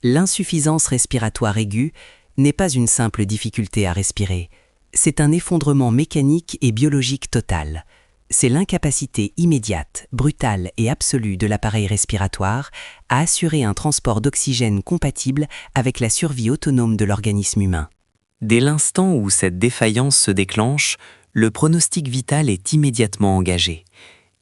L'insuffisance respiratoire aiguë n'est pas une simple difficulté à respirer, c'est un effondrement mécanique et biologique total. C'est l'incapacité immédiate, brutale et absolue de l'appareil respiratoire à assurer un transport d'oxygène compatible avec la survie autonome de l'organisme humain. Dès l'instant où cette défaillance se déclenche, le pronostic vital est immédiatement engagé.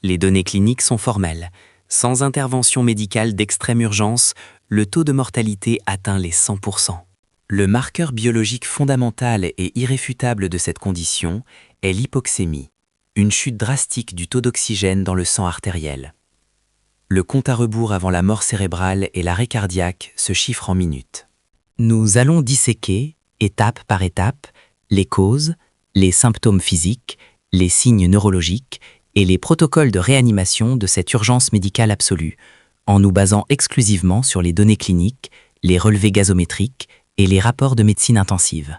Les données cliniques sont formelles. Sans intervention médicale d'extrême urgence, le taux de mortalité atteint les 100%. Le marqueur biologique fondamental et irréfutable de cette condition est l'hypoxémie, une chute drastique du taux d'oxygène dans le sang artériel. Le compte à rebours avant la mort cérébrale et l'arrêt cardiaque se chiffre en minutes. Nous allons disséquer, étape par étape, les causes, les symptômes physiques, les signes neurologiques et les protocoles de réanimation de cette urgence médicale absolue, en nous basant exclusivement sur les données cliniques, les relevés gazométriques et les rapports de médecine intensive.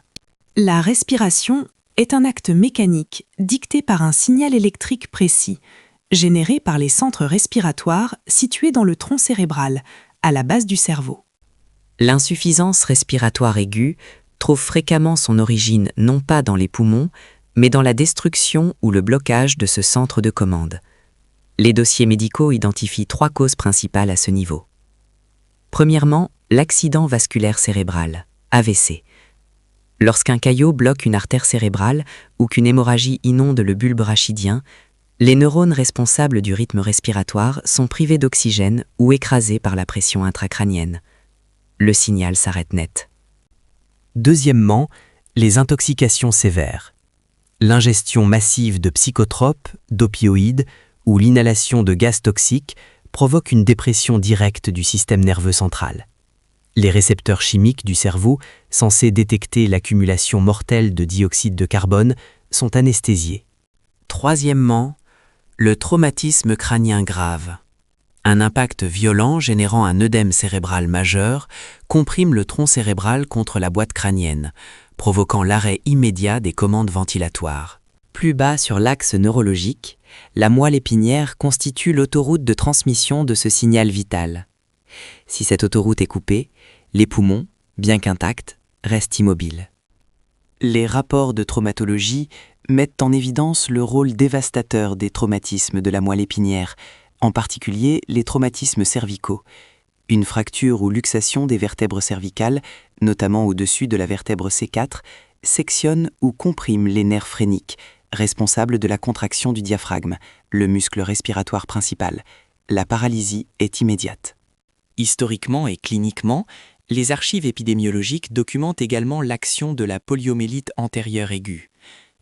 La respiration est un acte mécanique dicté par un signal électrique précis, généré par les centres respiratoires situés dans le tronc cérébral, à la base du cerveau. L'insuffisance respiratoire aiguë trouve fréquemment son origine non pas dans les poumons, mais dans la destruction ou le blocage de ce centre de commande. Les dossiers médicaux identifient 3 causes principales à ce niveau. Premièrement, l'accident vasculaire cérébral, AVC. Lorsqu'un caillot bloque une artère cérébrale ou qu'une hémorragie inonde le bulbe rachidien, les neurones responsables du rythme respiratoire sont privés d'oxygène ou écrasés par la pression intracrânienne. Le signal s'arrête net. Deuxièmement, les intoxications sévères. L'ingestion massive de psychotropes, d'opioïdes ou l'inhalation de gaz toxiques provoque une dépression directe du système nerveux central. Les récepteurs chimiques du cerveau, censés détecter l'accumulation mortelle de dioxyde de carbone, sont anesthésiés. Troisièmement, le traumatisme crânien grave. Un impact violent générant un œdème cérébral majeur comprime le tronc cérébral contre la boîte crânienne, provoquant l'arrêt immédiat des commandes ventilatoires. Plus bas sur l'axe neurologique, la moelle épinière constitue l'autoroute de transmission de ce signal vital. Si cette autoroute est coupée, les poumons, bien qu'intacts, restent immobiles. Les rapports de traumatologie mettent en évidence le rôle dévastateur des traumatismes de la moelle épinière, en particulier les traumatismes cervicaux. Une fracture ou luxation des vertèbres cervicales, notamment au-dessus de la vertèbre C4, sectionne ou comprime les nerfs phréniques, responsables de la contraction du diaphragme, le muscle respiratoire principal. La paralysie est immédiate. Historiquement et cliniquement, les archives épidémiologiques documentent également l'action de la poliomyélite antérieure aiguë.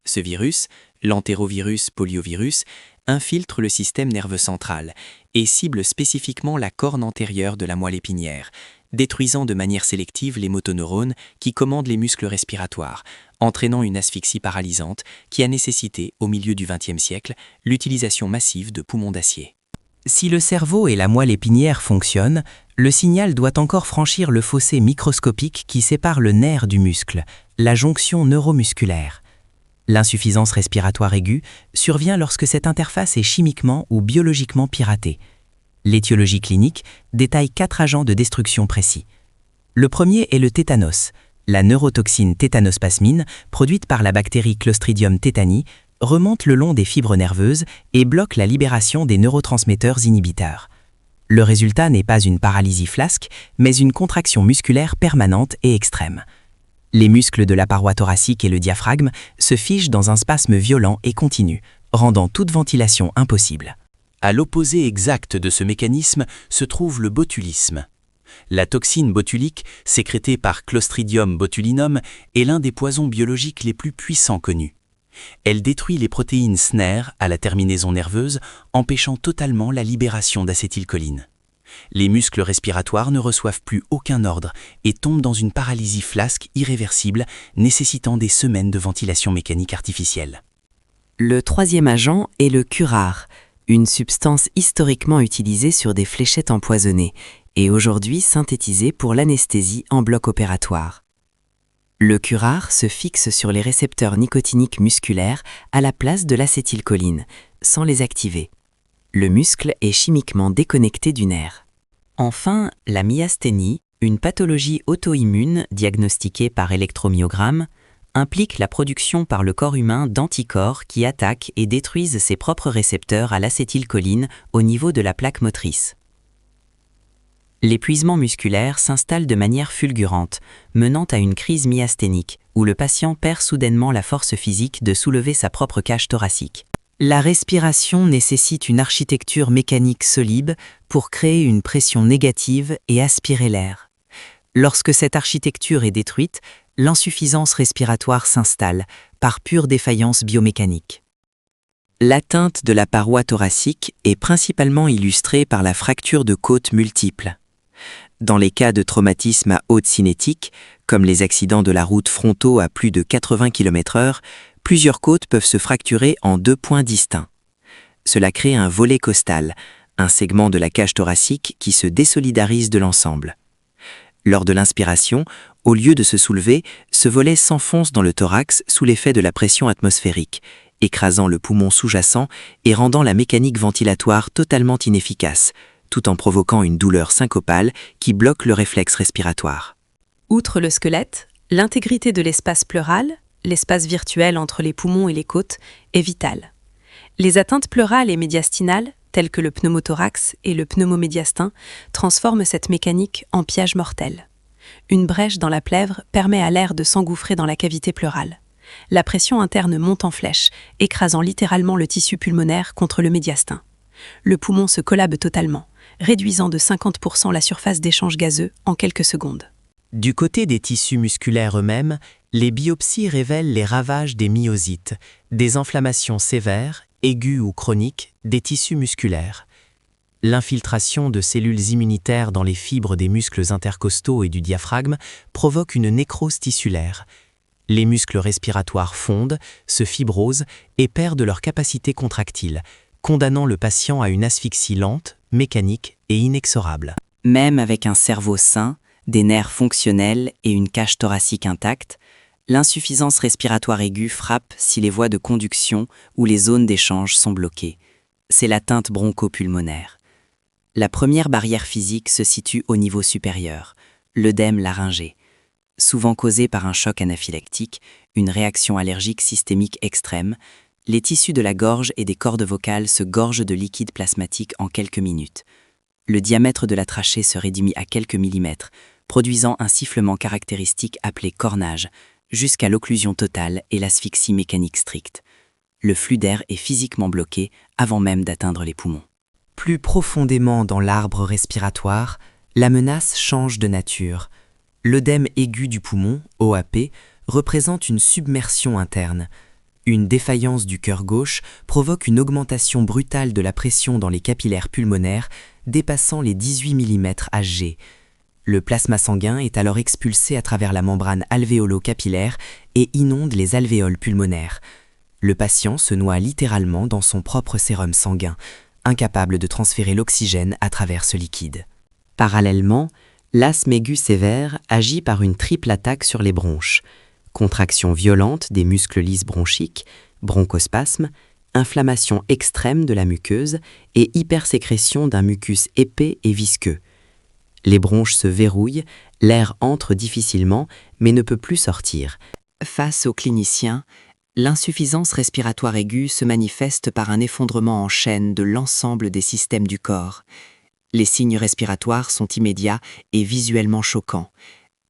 Ce virus, l'entérovirus poliovirus, infiltre le système nerveux central et cible spécifiquement la corne antérieure de la moelle épinière, détruisant de manière sélective les motoneurones qui commandent les muscles respiratoires, entraînant une asphyxie paralysante qui a nécessité, au milieu du XXe siècle, l'utilisation massive de poumons d'acier. Si le cerveau et la moelle épinière fonctionnent, le signal doit encore franchir le fossé microscopique qui sépare le nerf du muscle, la jonction neuromusculaire. L'insuffisance respiratoire aiguë survient lorsque cette interface est chimiquement ou biologiquement piratée. L'étiologie clinique détaille 4 agents de destruction précis. Le premier est le tétanos. La neurotoxine tétanospasmine, produite par la bactérie Clostridium tetani, remonte le long des fibres nerveuses et bloque la libération des neurotransmetteurs inhibiteurs. Le résultat n'est pas une paralysie flasque, mais une contraction musculaire permanente et extrême. Les muscles de la paroi thoracique et le diaphragme se figent dans un spasme violent et continu, rendant toute ventilation impossible. À l'opposé exact de ce mécanisme se trouve le botulisme. La toxine botulique, sécrétée par Clostridium botulinum, est l'un des poisons biologiques les plus puissants connus. Elle détruit les protéines SNER à la terminaison nerveuse, empêchant totalement la libération d'acétylcholine. Les muscles respiratoires ne reçoivent plus aucun ordre et tombent dans une paralysie flasque irréversible, nécessitant des semaines de ventilation mécanique artificielle. Le troisième agent est le curare, une substance historiquement utilisée sur des fléchettes empoisonnées et aujourd'hui synthétisée pour l'anesthésie en bloc opératoire. Le curare se fixe sur les récepteurs nicotiniques musculaires à la place de l'acétylcholine, sans les activer. Le muscle est chimiquement déconnecté du nerf. Enfin, la myasthénie, Une pathologie auto-immune diagnostiquée par électromyogramme implique la production par le corps humain d'anticorps qui attaquent et détruisent ses propres récepteurs à l'acétylcholine au niveau de la plaque motrice. L'épuisement musculaire s'installe de manière fulgurante, menant à une crise myasthénique, où le patient perd soudainement la force physique de soulever sa propre cage thoracique. La respiration nécessite une architecture mécanique solide pour créer une pression négative et aspirer l'air. Lorsque cette architecture est détruite, l'insuffisance respiratoire s'installe par pure défaillance biomécanique. L'atteinte de la paroi thoracique est principalement illustrée par la fracture de côte multiple. Dans les cas de traumatisme à haute cinétique, comme les accidents de la route frontaux à plus de 80 km/h, plusieurs côtes peuvent se fracturer en 2 points distincts. Cela crée un volet costal, un segment de la cage thoracique qui se désolidarise de l'ensemble. Lors de l'inspiration, au lieu de se soulever, ce volet s'enfonce dans le thorax sous l'effet de la pression atmosphérique, écrasant le poumon sous-jacent et rendant la mécanique ventilatoire totalement inefficace, tout en provoquant une douleur syncopale qui bloque le réflexe respiratoire. Outre le squelette, l'intégrité de l'espace pleural, l'espace virtuel entre les poumons et les côtes, est vitale. Les atteintes pleurales et médiastinales, telles que le pneumothorax et le pneumomédiastin, transforment cette mécanique en piège mortel. Une brèche dans la plèvre permet à l'air de s'engouffrer dans la cavité pleurale. La pression interne monte en flèche, écrasant littéralement le tissu pulmonaire contre le médiastin. Le poumon se collabe totalement, réduisant de 50% la surface d'échange gazeux en quelques secondes. Du côté des tissus musculaires eux-mêmes, les biopsies révèlent les ravages des myosites, des inflammations sévères, aiguës ou chroniques, des tissus musculaires. L'infiltration de cellules immunitaires dans les fibres des muscles intercostaux et du diaphragme provoque une nécrose tissulaire. Les muscles respiratoires fondent, se fibrosent et perdent leur capacité contractile, condamnant le patient à une asphyxie lente, mécanique et inexorable. Même avec un cerveau sain, des nerfs fonctionnels et une cage thoracique intacte, l'insuffisance respiratoire aiguë frappe si les voies de conduction ou les zones d'échange sont bloquées. C'est l'atteinte bronchopulmonaire. La première barrière physique se situe au niveau supérieur, l'œdème laryngé. Souvent causé par un choc anaphylactique, une réaction allergique systémique extrême, les tissus de la gorge et des cordes vocales se gorgent de liquide plasmatique en quelques minutes. Le diamètre de la trachée se réduit à quelques millimètres, produisant un sifflement caractéristique appelé cornage, jusqu'à l'occlusion totale et l'asphyxie mécanique stricte. Le flux d'air est physiquement bloqué avant même d'atteindre les poumons. Plus profondément dans l'arbre respiratoire, la menace change de nature. L'œdème aigu du poumon, OAP, représente une submersion interne. Une défaillance du cœur gauche provoque une augmentation brutale de la pression dans les capillaires pulmonaires, dépassant les 18 mm Hg. Le plasma sanguin est alors expulsé à travers la membrane alvéolo-capillaire et inonde les alvéoles pulmonaires. Le patient se noie littéralement dans son propre sérum sanguin, incapable de transférer l'oxygène à travers ce liquide. Parallèlement, l'asthme aigu sévère agit par une triple attaque sur les bronches. Contraction violente des muscles lisses bronchiques, bronchospasme, inflammation extrême de la muqueuse et hypersécrétion d'un mucus épais et visqueux. Les bronches se verrouillent, l'air entre difficilement mais ne peut plus sortir. Face aux cliniciens, l'insuffisance respiratoire aiguë se manifeste par un effondrement en chaîne de l'ensemble des systèmes du corps. Les signes respiratoires sont immédiats et visuellement choquants.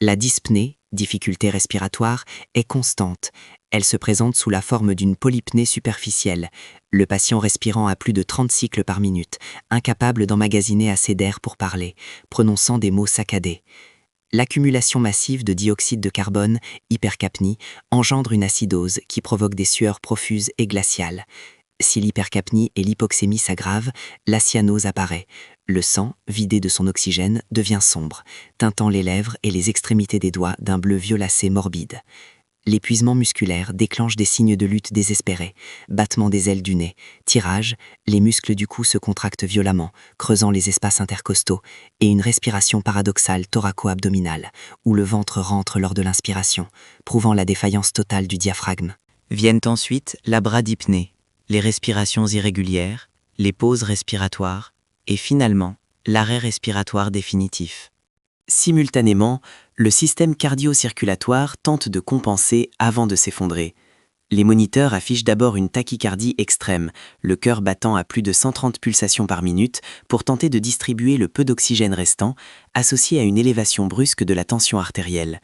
La dyspnée, difficulté respiratoire, est constante. Elle se présente sous la forme d'une polypnée superficielle, le patient respirant à plus de 30 cycles par minute, incapable d'emmagasiner assez d'air pour parler, prononçant des mots saccadés. L'accumulation massive de dioxyde de carbone, hypercapnie, engendre une acidose qui provoque des sueurs profuses et glaciales. Si l'hypercapnie et l'hypoxémie s'aggravent, la cyanose apparaît. Le sang, vidé de son oxygène, devient sombre, teintant les lèvres et les extrémités des doigts d'un bleu violacé morbide. L'épuisement musculaire déclenche des signes de lutte désespérés, battement des ailes du nez, tirage, les muscles du cou se contractent violemment, creusant les espaces intercostaux, et une respiration paradoxale thoraco-abdominale, où le ventre rentre lors de l'inspiration, prouvant la défaillance totale du diaphragme. Viennent ensuite la bradypnée, les respirations irrégulières, les pauses respiratoires, et finalement, l'arrêt respiratoire définitif. Simultanément, le système cardio-circulatoire tente de compenser avant de s'effondrer. Les moniteurs affichent d'abord une tachycardie extrême, le cœur battant à plus de 130 pulsations par minute pour tenter de distribuer le peu d'oxygène restant, associé à une élévation brusque de la tension artérielle.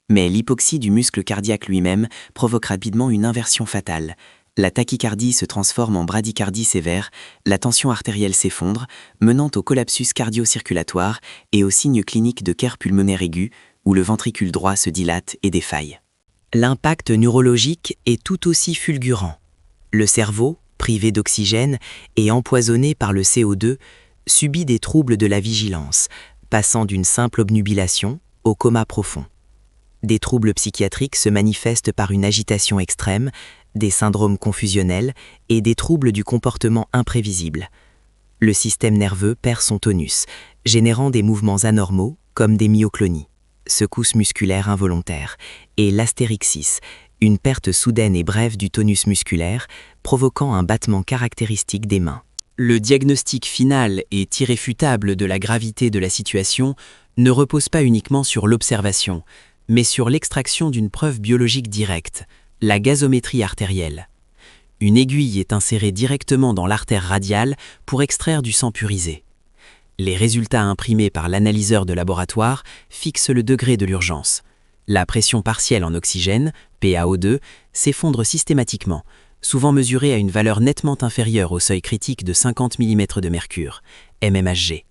Mais l'hypoxie du muscle cardiaque lui-même provoque rapidement une inversion fatale. La tachycardie se transforme en bradycardie sévère, la tension artérielle s'effondre, menant au collapsus cardio-circulatoire et au signe clinique de cœur pulmonaire aigu, où le ventricule droit se dilate et défaille. L'impact neurologique est tout aussi fulgurant. Le cerveau, privé d'oxygène et empoisonné par le CO2, subit des troubles de la vigilance, passant d'une simple obnubilation au coma profond. Des troubles psychiatriques se manifestent par une agitation extrême, des syndromes confusionnels et des troubles du comportement imprévisibles. Le système nerveux perd son tonus, générant des mouvements anormaux comme des myoclonies, secousses musculaires involontaires, et l'astérixis, une perte soudaine et brève du tonus musculaire, provoquant un battement caractéristique des mains. Le diagnostic final et irréfutable de la gravité de la situation ne repose pas uniquement sur l'observation, mais sur l'extraction d'une preuve biologique directe, la gazométrie artérielle. Une aiguille est insérée directement dans l'artère radiale pour extraire du sang purisé. Les résultats imprimés par l'analyseur de laboratoire fixent le degré de l'urgence. La pression partielle en oxygène, PaO2, s'effondre systématiquement, souvent mesurée à une valeur nettement inférieure au seuil critique de 50 mm de mercure, mmHg.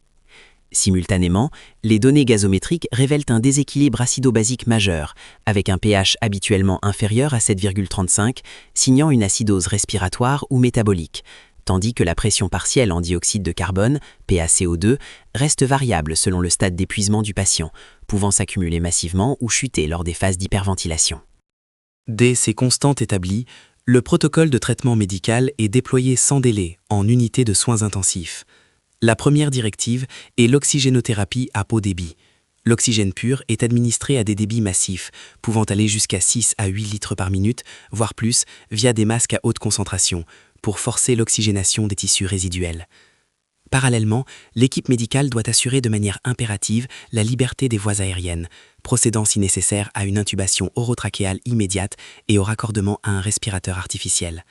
Simultanément, les données gazométriques révèlent un déséquilibre acido-basique majeur, avec un pH habituellement inférieur à 7,35, signant une acidose respiratoire ou métabolique, tandis que la pression partielle en dioxyde de carbone, PaCO2, reste variable selon le stade d'épuisement du patient, pouvant s'accumuler massivement ou chuter lors des phases d'hyperventilation. Dès ces constantes établies, le protocole de traitement médical est déployé sans délai en unité de soins intensifs. La première directive est l'oxygénothérapie à haut débit. L'oxygène pur est administré à des débits massifs, pouvant aller jusqu'à 6 à 8 litres par minute, voire plus, via des masques à haute concentration, pour forcer l'oxygénation des tissus résiduels. Parallèlement, l'équipe médicale doit assurer de manière impérative la liberté des voies aériennes, procédant si nécessaire à une intubation orotrachéale immédiate et au raccordement à un respirateur artificiel.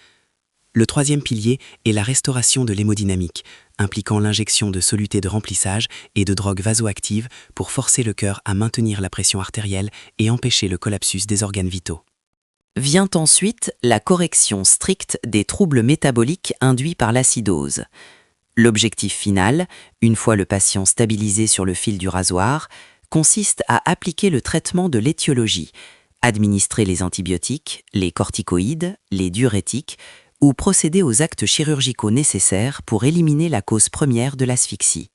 Le troisième pilier est la restauration de l'hémodynamique, impliquant l'injection de solutés de remplissage et de drogues vasoactives pour forcer le cœur à maintenir la pression artérielle et empêcher le collapsus des organes vitaux. Vient ensuite la correction stricte des troubles métaboliques induits par l'acidose. L'objectif final, une fois le patient stabilisé sur le fil du rasoir, consiste à appliquer le traitement de l'étiologie, administrer les antibiotiques, les corticoïdes, les diurétiques, ou procéder aux actes chirurgicaux nécessaires pour éliminer la cause première de l'asphyxie.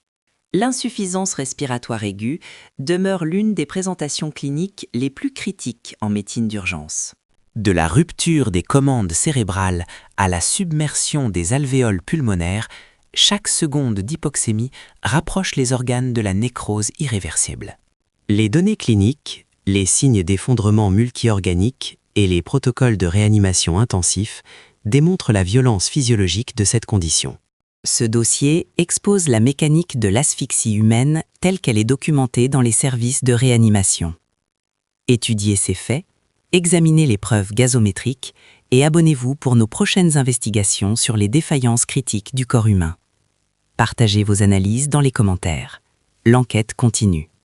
L'insuffisance respiratoire aiguë demeure l'une des présentations cliniques les plus critiques en médecine d'urgence. De la rupture des commandes cérébrales à la submersion des alvéoles pulmonaires, chaque seconde d'hypoxémie rapproche les organes de la nécrose irréversible. Les données cliniques, les signes d'effondrement multiorganique et les protocoles de réanimation intensifs démontrent la violence physiologique de cette condition. Ce dossier expose la mécanique de l'asphyxie humaine telle qu'elle est documentée dans les services de réanimation. Étudiez ces faits, examinez les preuves gazométriques et abonnez-vous pour nos prochaines investigations sur les défaillances critiques du corps humain. Partagez vos analyses dans les commentaires. L'enquête continue.